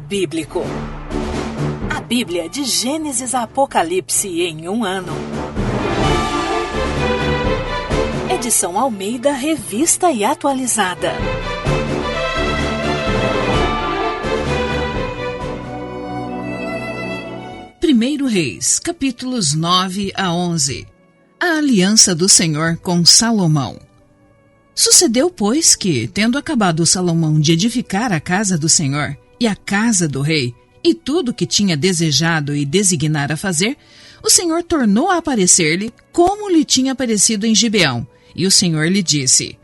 bíblico. A Bíblia de Gênesis a Apocalipse em um ano. Edição Almeida, revista e atualizada. Primeiro Reis, capítulos 9 a 11. A aliança do Senhor com Salomão. Sucedeu, pois, que, tendo acabado Salomão de edificar a casa do Senhor e a casa do rei, e tudo que tinha desejado e designara fazer, o Senhor tornou a aparecer-lhe como lhe tinha aparecido em Gibeão. E o Senhor lhe disse: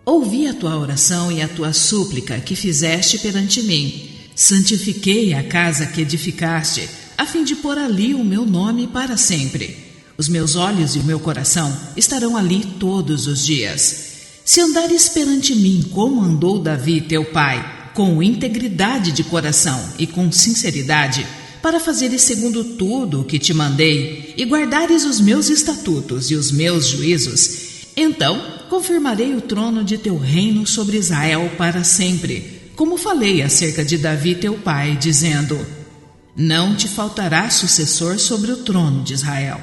Ouvi a tua oração e a tua súplica que fizeste perante mim. Santifiquei a casa que edificaste, a fim de pôr ali o meu nome para sempre. Os meus olhos e o meu coração estarão ali todos os dias. Se andares perante mim como andou Davi teu pai, com integridade de coração e com sinceridade, para fazeres segundo tudo o que te mandei, e guardares os meus estatutos e os meus juízos, então confirmarei o trono de teu reino sobre Israel para sempre, como falei acerca de Davi teu pai, dizendo: Não te faltará sucessor sobre o trono de Israel.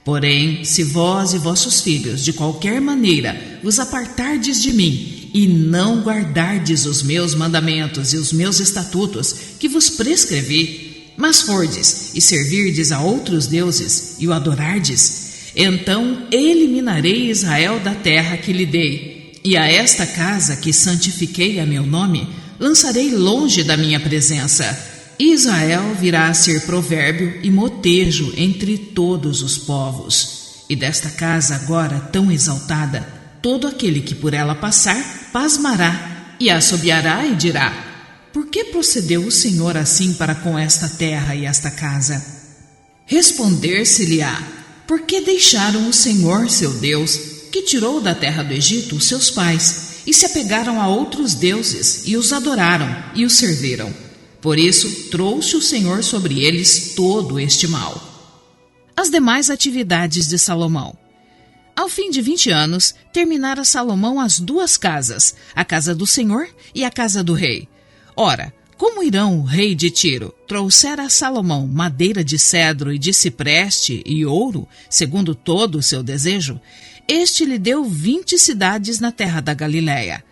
Porém, se vós e vossos filhos, de qualquer maneira, vos apartardes de mim, e não guardardes os meus mandamentos e os meus estatutos, que vos prescrevi, mas fordes e servirdes a outros deuses, e o adorardes, então eliminarei Israel da terra que lhe dei, e a esta casa que santifiquei a meu nome, lançarei longe da minha presença. Israel virá a ser provérbio e motejo entre todos os povos. E desta casa agora tão exaltada, todo aquele que por ela passar, pasmará, e assobiará e dirá: Por que procedeu o Senhor assim para com esta terra e esta casa? Responder-se-lhe-á: Por que deixaram o Senhor seu Deus, que tirou da terra do Egito os seus pais, e se apegaram a outros deuses, e os adoraram, e os serviram? Por isso, trouxe o Senhor sobre eles todo este mal. As demais atividades de Salomão. Ao fim de 20 anos, terminara Salomão as duas casas, a casa do Senhor e a casa do rei. Ora, como Hirão, rei de Tiro, trouxera a Salomão madeira de cedro e de cipreste e ouro, segundo todo o seu desejo, este lhe deu 20 cidades na terra da Galiléia.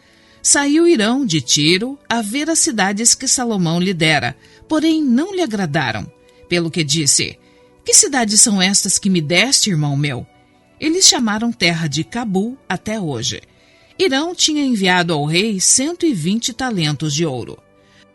Saiu Hirão de Tiro a ver as cidades que Salomão lhe dera, porém não lhe agradaram. Pelo que disse: Que cidades são estas que me deste, irmão meu? Eles chamaram terra de Cabul até hoje. Hirão tinha enviado ao rei 120 talentos de ouro.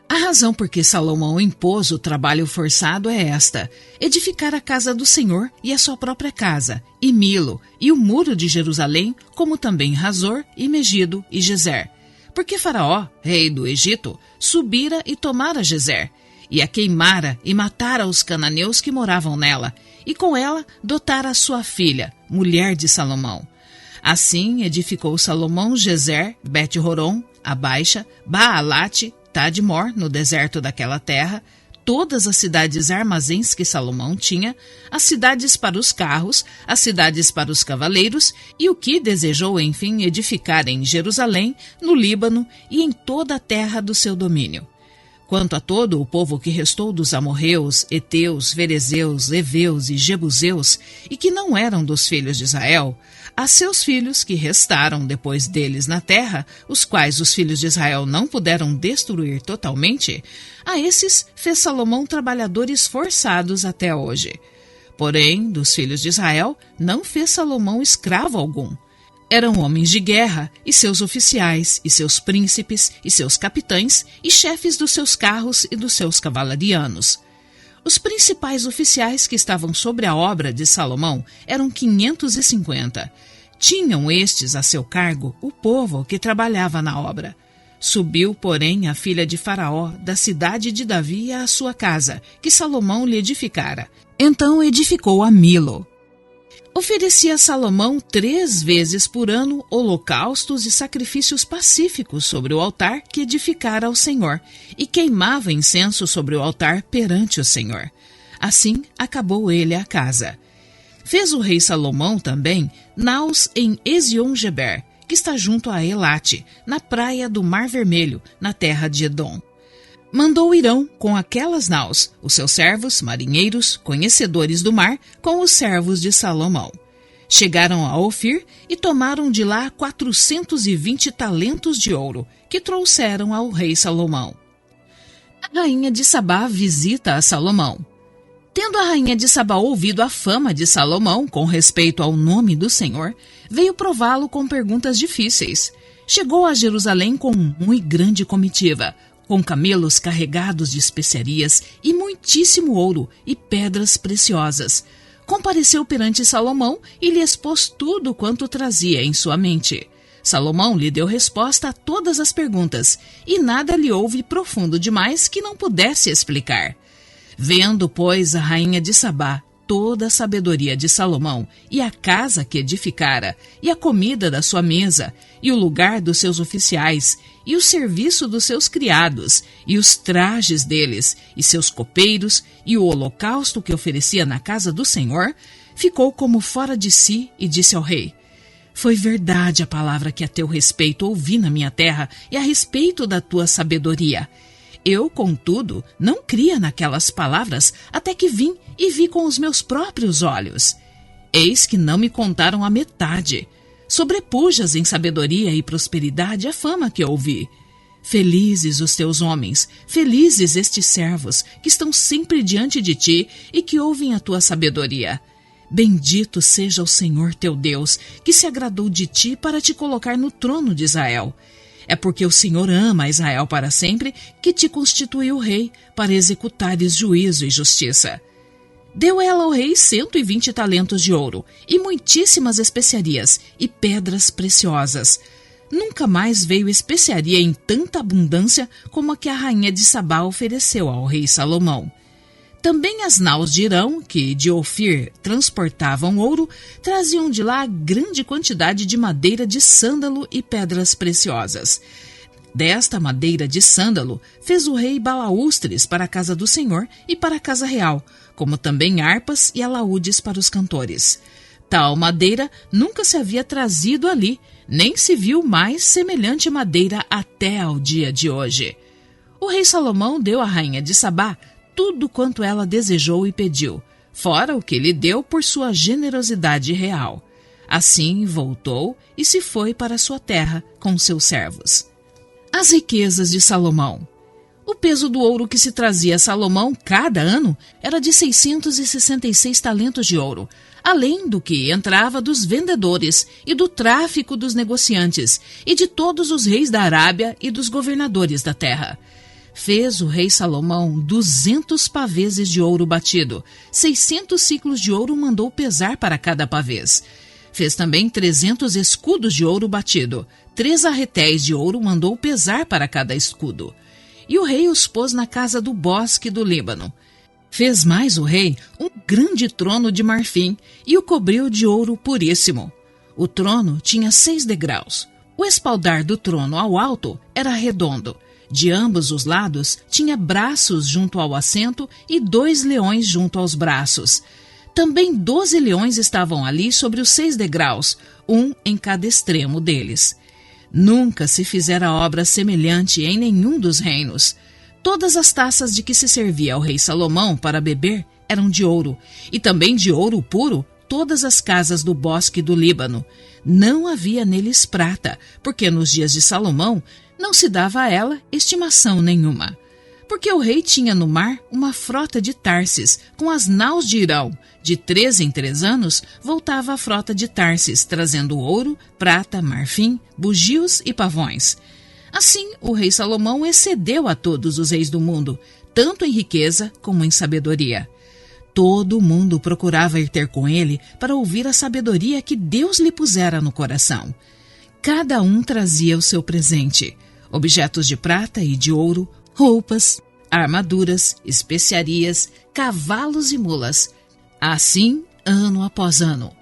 A razão por que Salomão impôs o trabalho forçado é esta: edificar a casa do Senhor e a sua própria casa, e Milo, e o muro de Jerusalém, como também Razor, e Megido, e Gezer. Porque Faraó, rei do Egito, subira e tomara Gezer, e a queimara e matara os cananeus que moravam nela, e com ela dotara a sua filha, mulher de Salomão. Assim edificou Salomão Gezer, Bet-Horon, a Baixa, Baalate, Tadmor, no deserto daquela terra, todas as cidades armazéns que Salomão tinha, as cidades para os carros, as cidades para os cavaleiros, e o que desejou, enfim, edificar em Jerusalém, no Líbano e em toda a terra do seu domínio. Quanto a todo o povo que restou dos amorreus, heteus, ferezeus, heveus e jebuseus, e que não eram dos filhos de Israel, a seus filhos que restaram depois deles na terra, os quais os filhos de Israel não puderam destruir totalmente, a esses fez Salomão trabalhadores forçados até hoje. Porém, dos filhos de Israel, não fez Salomão escravo algum. Eram homens de guerra, e seus oficiais, e seus príncipes, e seus capitães, e chefes dos seus carros e dos seus cavalarianos. Os principais oficiais que estavam sobre a obra de Salomão eram 550. Tinham estes a seu cargo o povo que trabalhava na obra. Subiu, porém, a filha de Faraó da cidade de Davi à sua casa, que Salomão lhe edificara. Então edificou a Milo. Oferecia a Salomão 3 vezes por ano holocaustos e sacrifícios pacíficos sobre o altar que edificara ao Senhor, e queimava incenso sobre o altar perante o Senhor. Assim acabou ele a casa. Fez o rei Salomão também naus em Ezion-Geber, que está junto a Elate, na praia do Mar Vermelho, na terra de Edom. Mandou Irão com aquelas naus, os seus servos, marinheiros, conhecedores do mar, com os servos de Salomão. Chegaram a Ofir e tomaram de lá 420 talentos de ouro, que trouxeram ao rei Salomão. A rainha de Sabá visita a Salomão. Tendo a rainha de Sabá ouvido a fama de Salomão com respeito ao nome do Senhor, veio prová-lo com perguntas difíceis. Chegou a Jerusalém com muito grande comitiva, com camelos carregados de especiarias e muitíssimo ouro e pedras preciosas. Compareceu perante Salomão e lhe expôs tudo quanto trazia em sua mente. Salomão lhe deu resposta a todas as perguntas, e nada lhe houve profundo demais que não pudesse explicar. Vendo, pois, a rainha de Sabá toda a sabedoria de Salomão, e a casa que edificara, e a comida da sua mesa, e o lugar dos seus oficiais, e o serviço dos seus criados, e os trajes deles, e seus copeiros, e o holocausto que oferecia na casa do Senhor, ficou como fora de si e disse ao rei: foi verdade a palavra que a teu respeito ouvi na minha terra e a respeito da tua sabedoria. Eu, contudo, não cria naquelas palavras até que vim e vi com os meus próprios olhos. Eis que não me contaram a metade. Sobrepujas em sabedoria e prosperidade a fama que ouvi. Felizes os teus homens, felizes estes servos, que estão sempre diante de ti e que ouvem a tua sabedoria. Bendito seja o Senhor teu Deus, que se agradou de ti para te colocar no trono de Israel. É porque o Senhor ama Israel para sempre que te constituiu rei, para executares juízo e justiça. Deu ela ao rei 120 talentos de ouro, e muitíssimas especiarias, e pedras preciosas. Nunca mais veio especiaria em tanta abundância como a que a rainha de Sabá ofereceu ao rei Salomão. Também as naus de Irão, que de Ofir transportavam ouro, traziam de lá grande quantidade de madeira de sândalo e pedras preciosas. Desta madeira de sândalo fez o rei balaústres para a casa do Senhor e para a casa real, como também harpas e alaúdes para os cantores. Tal madeira nunca se havia trazido ali, nem se viu mais semelhante madeira até ao dia de hoje. O rei Salomão deu à rainha de Sabá tudo quanto ela desejou e pediu, fora o que lhe deu por sua generosidade real. Assim voltou e se foi para sua terra com seus servos. As riquezas de Salomão. O peso do ouro que se trazia a Salomão cada ano era de 666 talentos de ouro, além do que entrava dos vendedores e do tráfico dos negociantes e de todos os reis da Arábia e dos governadores da terra. Fez o rei Salomão 200 pavês de ouro batido, 600 ciclos de ouro mandou pesar para cada pavês. Fez também 300 escudos de ouro batido, 3 arretéis de ouro mandou pesar para cada escudo. E o rei os pôs na casa do bosque do Líbano. Fez mais o rei um grande trono de marfim e o cobriu de ouro puríssimo. O trono tinha 6 degraus. O espaldar do trono ao alto era redondo. De ambos os lados tinha braços junto ao assento e 2 leões junto aos braços. Também 12 leões estavam ali sobre os 6 degraus, um em cada extremo deles. Nunca se fizera obra semelhante em nenhum dos reinos. Todas as taças de que se servia o rei Salomão para beber eram de ouro, e também de ouro puro todas as casas do bosque do Líbano. Não havia neles prata, porque nos dias de Salomão não se dava a ela estimação nenhuma. Porque o rei tinha no mar uma frota de Tarsis, com as naus de Irão. De 3 em 3 anos, voltava a frota de Tarsis, trazendo ouro, prata, marfim, bugios e pavões. Assim, o rei Salomão excedeu a todos os reis do mundo, tanto em riqueza como em sabedoria. Todo o mundo procurava ir ter com ele para ouvir a sabedoria que Deus lhe pusera no coração. Cada um trazia o seu presente: objetos de prata e de ouro, roupas, armaduras, especiarias, cavalos e mulas. Assim, ano após ano.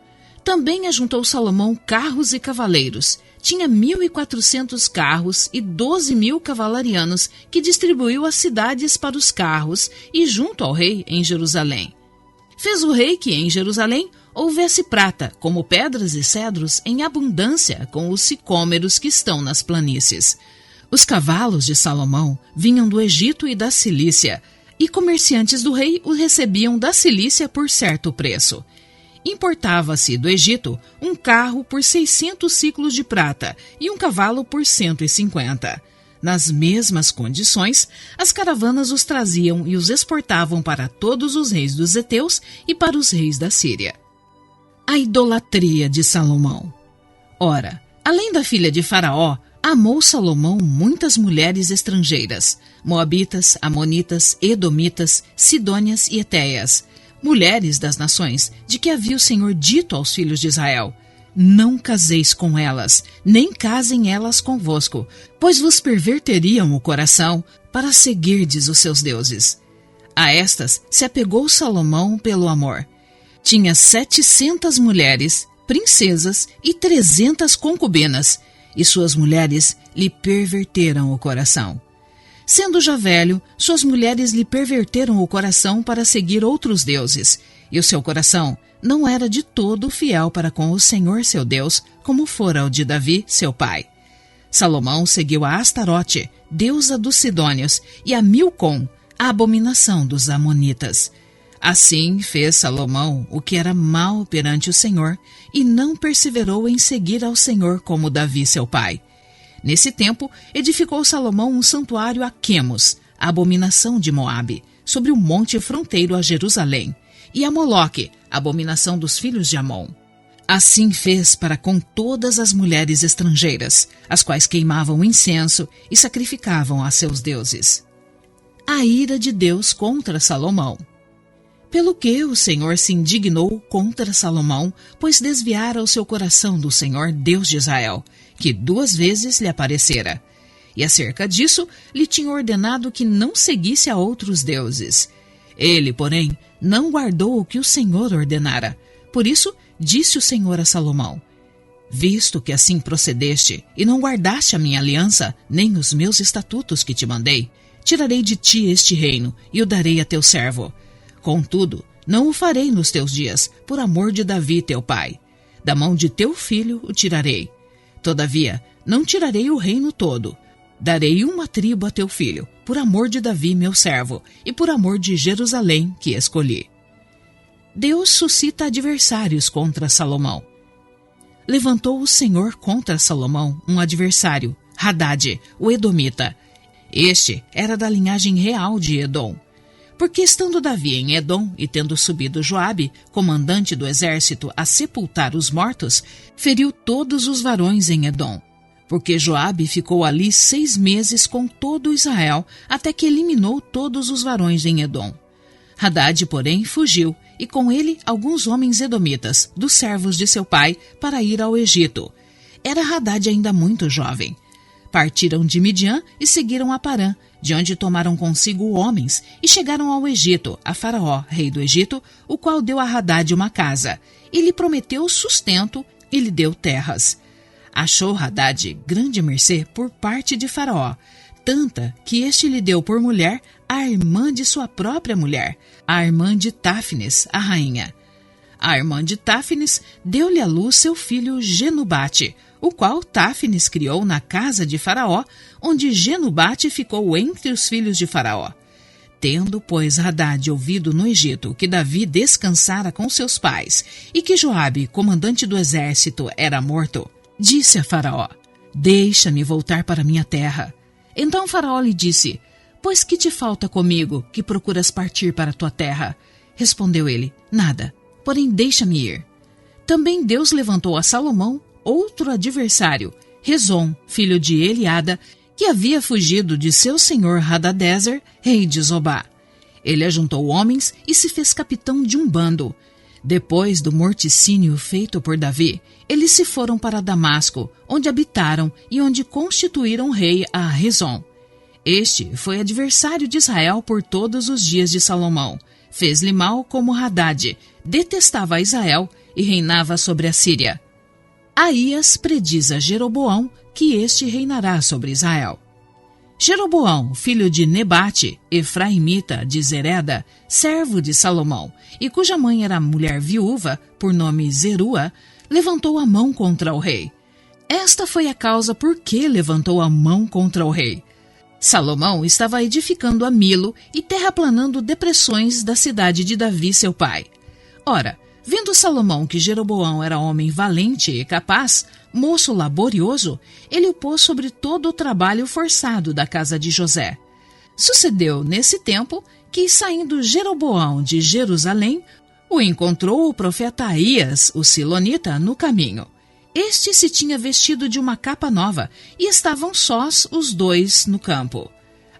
Também ajuntou Salomão carros e cavaleiros. Tinha 1.400 carros e 12.000 cavalarianos que distribuiu as cidades para os carros e junto ao rei em Jerusalém. Fez o rei que em Jerusalém houvesse prata, como pedras e cedros, em abundância com os sicômeros que estão nas planícies. Os cavalos de Salomão vinham do Egito e da Cilícia, e comerciantes do rei o recebiam da Cilícia por certo preço. Importava-se do Egito um carro por 600 siclos de prata e um cavalo por 150. Nas mesmas condições, as caravanas os traziam e os exportavam para todos os reis dos heteus e para os reis da Síria. A idolatria de Salomão. Ora, além da filha de Faraó, amou Salomão muitas mulheres estrangeiras, moabitas, amonitas, edomitas, sidônias e etéias, mulheres das nações, de que havia o Senhor dito aos filhos de Israel: não caseis com elas, nem casem elas convosco, pois vos perverteriam o coração para seguirdes os seus deuses. A estas se apegou Salomão pelo amor. Tinha 700 mulheres, princesas e 300 concubinas, e suas mulheres lhe perverteram o coração. Sendo já velho, suas mulheres lhe perverteram o coração para seguir outros deuses, e o seu coração não era de todo fiel para com o Senhor seu Deus, como fora o de Davi, seu pai. Salomão seguiu a Astarote, deusa dos Sidônios, e a Milcom, a abominação dos Amonitas. Assim fez Salomão o que era mal perante o Senhor, e não perseverou em seguir ao Senhor como Davi, seu pai. Nesse tempo, edificou Salomão um santuário a Quemos, a abominação de Moabe, sobre o monte fronteiro a Jerusalém, e a Moloque, a abominação dos filhos de Amon. Assim fez para com todas as mulheres estrangeiras, as quais queimavam incenso e sacrificavam a seus deuses. A ira de Deus contra Salomão. Pelo que o Senhor se indignou contra Salomão, pois desviara o seu coração do Senhor Deus de Israel, que 2 vezes lhe aparecera. E acerca disso, lhe tinha ordenado que não seguisse a outros deuses. Ele, porém, não guardou o que o Senhor ordenara. Por isso, disse o Senhor a Salomão: visto que assim procedeste, e não guardaste a minha aliança, nem os meus estatutos que te mandei, tirarei de ti este reino, e o darei a teu servo. Contudo, não o farei nos teus dias, por amor de Davi teu pai. Da mão de teu filho o tirarei. Todavia, não tirarei o reino todo. Darei uma tribo a teu filho, por amor de Davi meu servo, e por amor de Jerusalém que escolhi. Deus suscita adversários contra Salomão. Levantou o Senhor contra Salomão um adversário, Hadade, o edomita. Este era da linhagem real de Edom. Porque estando Davi em Edom e tendo subido Joabe, comandante do exército, a sepultar os mortos, feriu todos os varões em Edom. Porque Joabe ficou ali 6 meses com todo Israel, até que eliminou todos os varões em Edom. Hadade, porém, fugiu, e com ele alguns homens edomitas, dos servos de seu pai, para ir ao Egito. Era Hadade ainda muito jovem. Partiram de Midian e seguiram a Parã, de onde tomaram consigo homens, e chegaram ao Egito, a Faraó, rei do Egito, o qual deu a Hadade uma casa, e lhe prometeu sustento, e lhe deu terras. Achou Hadade grande mercê por parte de Faraó, tanta que este lhe deu por mulher a irmã de sua própria mulher, a irmã de Táfnis, a rainha. A irmã de Táfnis deu-lhe à luz seu filho Genubate, o qual Táfnis criou na casa de Faraó, onde Genubate ficou entre os filhos de Faraó. Tendo, pois, Hadade ouvido no Egito que Davi descansara com seus pais e que Joabe, comandante do exército, era morto, disse a Faraó: deixa-me voltar para minha terra. Então Faraó lhe disse: pois que te falta comigo, que procuras partir para tua terra? Respondeu ele: nada, porém deixa-me ir. Também Deus levantou a Salomão outro adversário, Rezon, filho de Eliada, que havia fugido de seu senhor Hadadezer, rei de Zobá. Ele ajuntou homens e se fez capitão de um bando. Depois do morticínio feito por Davi, eles se foram para Damasco, onde habitaram e onde constituíram rei a Rezon. Este foi adversário de Israel por todos os dias de Salomão. Fez-lhe mal como Hadade, detestava a Israel e reinava sobre a Síria. Aías prediz a Jeroboão que este reinará sobre Israel. Jeroboão, filho de Nebate, efraimita de Zereda, servo de Salomão, e cuja mãe era mulher viúva, por nome Zerua, levantou a mão contra o rei. Esta foi a causa por que levantou a mão contra o rei. Salomão estava edificando a Milo e terraplanando depressões da cidade de Davi, seu pai. Ora, vendo Salomão que Jeroboão era homem valente e capaz, moço laborioso, ele o pôs sobre todo o trabalho forçado da casa de José. Sucedeu nesse tempo que, saindo Jeroboão de Jerusalém, o encontrou o profeta Aías, o silonita, no caminho. Este se tinha vestido de uma capa nova e estavam sós os dois no campo.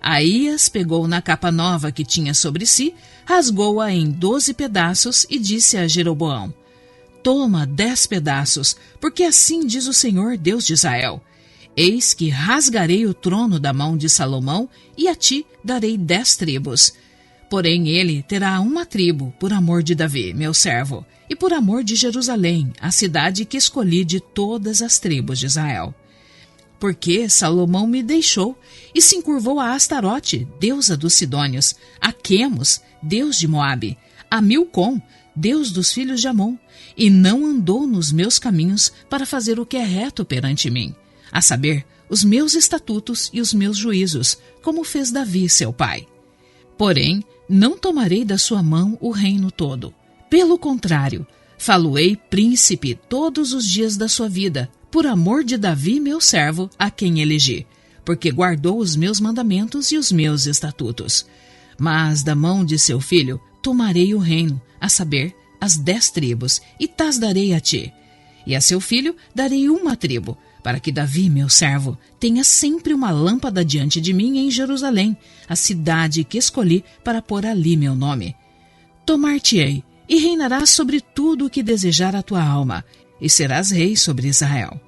Aías pegou na capa nova que tinha sobre si, rasgou-a em 12 pedaços e disse a Jeroboão: Toma 10 pedaços, porque assim diz o Senhor Deus de Israel: Eis que rasgarei o trono da mão de Salomão e a ti darei 10 tribos. Porém ele terá uma tribo por amor de Davi, meu servo, e por amor de Jerusalém, a cidade que escolhi de todas as tribos de Israel. Porque Salomão me deixou e se encurvou a Astarote, deusa dos Sidônios, a Quemos, deus de Moabe, a Milcom, deus dos filhos de Amon, e não andou nos meus caminhos para fazer o que é reto perante mim, a saber, os meus estatutos e os meus juízos, como fez Davi, seu pai. Porém, não tomarei da sua mão o reino todo. Pelo contrário, falo-ei príncipe todos os dias da sua vida, por amor de Davi, meu servo, a quem elegi, porque guardou os meus mandamentos e os meus estatutos. Mas da mão de seu filho tomarei o reino, a saber, as 10 tribos, e tas darei a ti. E a seu filho darei uma tribo, para que Davi, meu servo, tenha sempre uma lâmpada diante de mim em Jerusalém, a cidade que escolhi para pôr ali meu nome. Tomar-te-ei, e reinarás sobre tudo o que desejar a tua alma, e serás rei sobre Israel.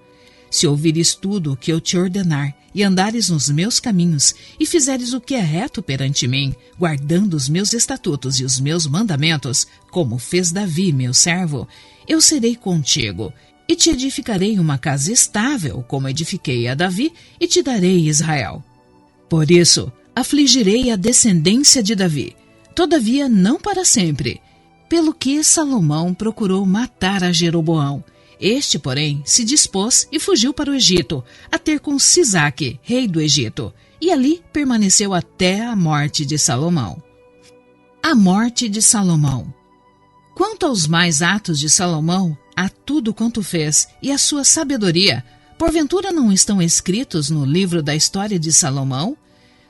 Se ouvires tudo o que eu te ordenar, e andares nos meus caminhos, e fizeres o que é reto perante mim, guardando os meus estatutos e os meus mandamentos, como fez Davi, meu servo, eu serei contigo, e te edificarei uma casa estável, como edifiquei a Davi, e te darei Israel. Por isso, afligirei a descendência de Davi, todavia não para sempre. Pelo que Salomão procurou matar a Jeroboão. Este, porém, se dispôs e fugiu para o Egito, a ter com Sisaque, rei do Egito, e ali permaneceu até a morte de Salomão. A morte de Salomão. Quanto aos mais atos de Salomão, a tudo quanto fez, e a sua sabedoria, porventura não estão escritos no livro da história de Salomão?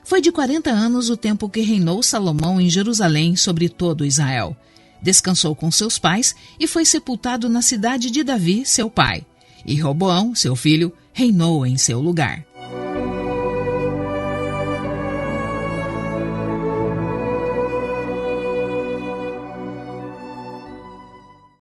Foi de 40 anos o tempo que reinou Salomão em Jerusalém sobre todo Israel. Descansou com seus pais e foi sepultado na cidade de Davi, seu pai. E Roboão, seu filho, reinou em seu lugar.